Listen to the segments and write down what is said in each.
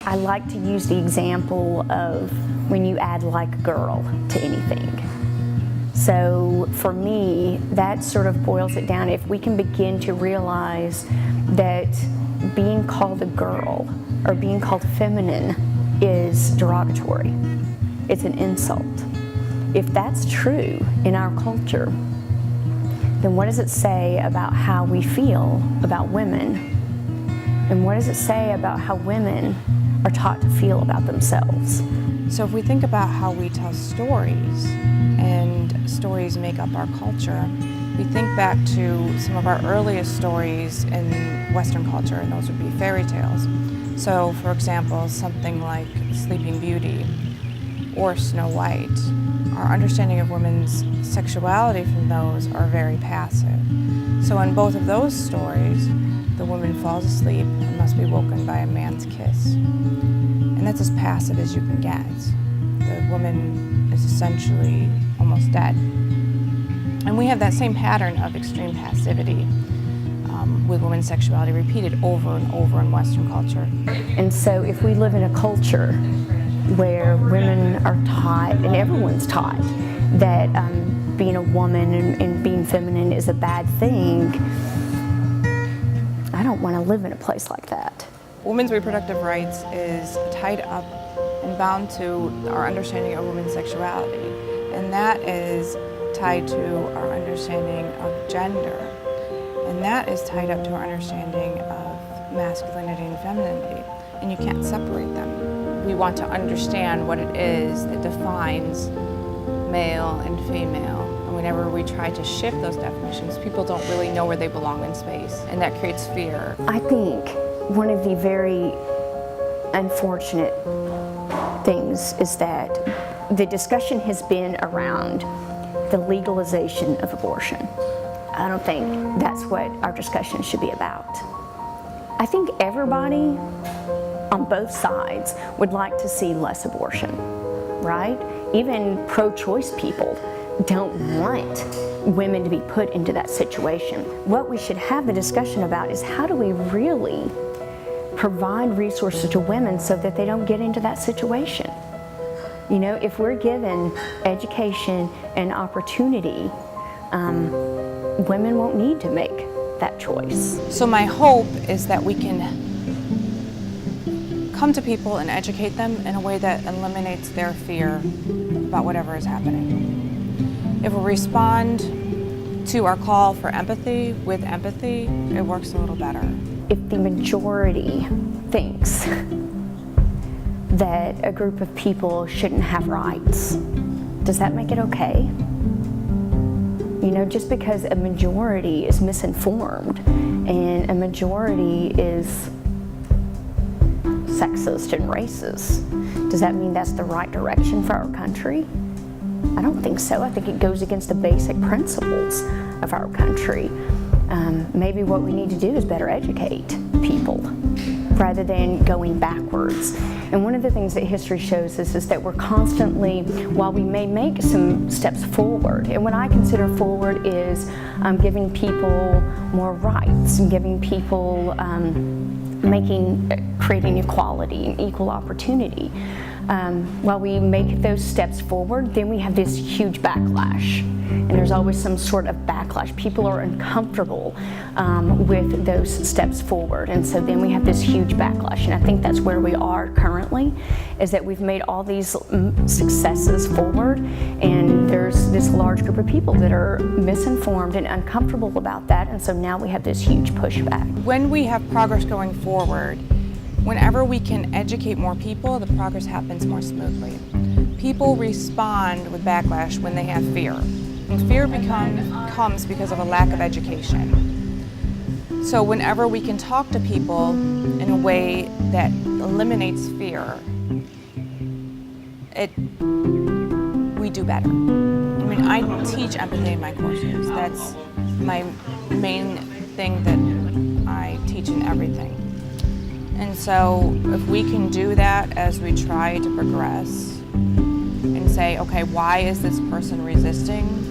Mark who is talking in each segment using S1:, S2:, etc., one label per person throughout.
S1: I like to use the example of when you add like girl to anything. So for me, that sort of boils it down. If we can begin to realize that being called a girl or being called feminine is derogatory, it's an insult. If that's true in our culture, then what does it say about how we feel about women? And what does it say about how women are taught to feel about themselves?
S2: So if we think about how we tell stories, and stories make up our culture, we think back to some of our earliest stories in Western culture, and those would be fairy tales. So for example, something like Sleeping Beauty or Snow White. Our understanding of women's sexuality from those are very passive. So in both of those stories, the woman falls asleep and must be woken by a man's kiss. And that's as passive as you can get. The woman is essentially almost dead. And we have that same pattern of extreme passivity with women's sexuality repeated over and over in Western culture.
S1: And so if we live in a culture where women are taught, and everyone's taught, that being a woman and being feminine is a bad thing, I don't want to live in a place like that.
S2: Women's reproductive rights is tied up and bound to our understanding of women's sexuality, and that is tied to our understanding of gender, and that is tied up to our understanding of masculinity and femininity, and you can't separate them. We want to understand what it is that defines male and female, and whenever we try to shift those definitions, people don't really know where they belong in space, and that creates fear.
S1: I think one of the very unfortunate things is that the discussion has been around the legalization of abortion. I don't think that's what our discussion should be about. I think everybody on both sides would like to see less abortion, right? Even pro-choice people don't want women to be put into that situation. What we should have the discussion about is how do we really provide resources to women so that they don't get into that situation. You know, if we're given education and opportunity, women won't need to make that choice.
S2: So my hope is that we can come to people and educate them in a way that eliminates their fear about whatever is happening. If we respond to our call for empathy with empathy, it works a little better.
S1: If the majority thinks that a group of people shouldn't have rights, does that make it okay? You know, just because a majority is misinformed and a majority is sexist and racist, does that mean that's the right direction for our country? I don't think so. I think it goes against the basic principles of our country. Maybe what we need to do is better educate people rather than going backwards. And one of the things that history shows us is that we're constantly, while we may make some steps forward, and what I consider forward is giving people more rights and giving people, creating equality and equal opportunity. While we make those steps forward, then we have this huge backlash. And there's always some sort of backlash. People are uncomfortable with those steps forward. And so then we have this huge backlash. And I think that's where we are currently, is that we've made all these successes forward. And there's this large group of people that are misinformed and uncomfortable about that. And so now we have this huge pushback.
S2: When we have progress going forward, whenever we can educate more people, the progress happens more smoothly. People respond with backlash when they have fear. And fear comes because of a lack of education. So whenever we can talk to people in a way that eliminates fear, we do better. I mean, I teach empathy in my courses. That's my main thing that I teach in everything. And so if we can do that as we try to progress and say, okay, why is this person resisting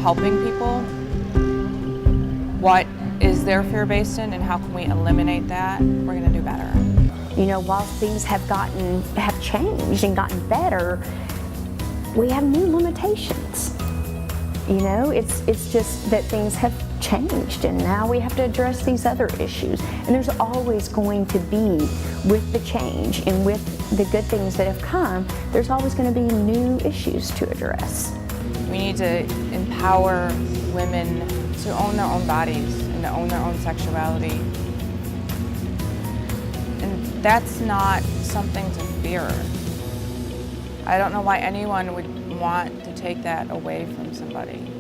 S2: helping people? What is their fear based in and how can we eliminate that? We're going to do better.
S1: You know, while things have changed and gotten better, we have new limitations. You know, it's just that things have changed, and now we have to address these other issues. And there's always going to be, with the change and with the good things that have come, there's always going to be new issues to address.
S2: We need to empower women to own their own bodies and to own their own sexuality. And that's not something to fear. I don't know why anyone would want to take that away from somebody.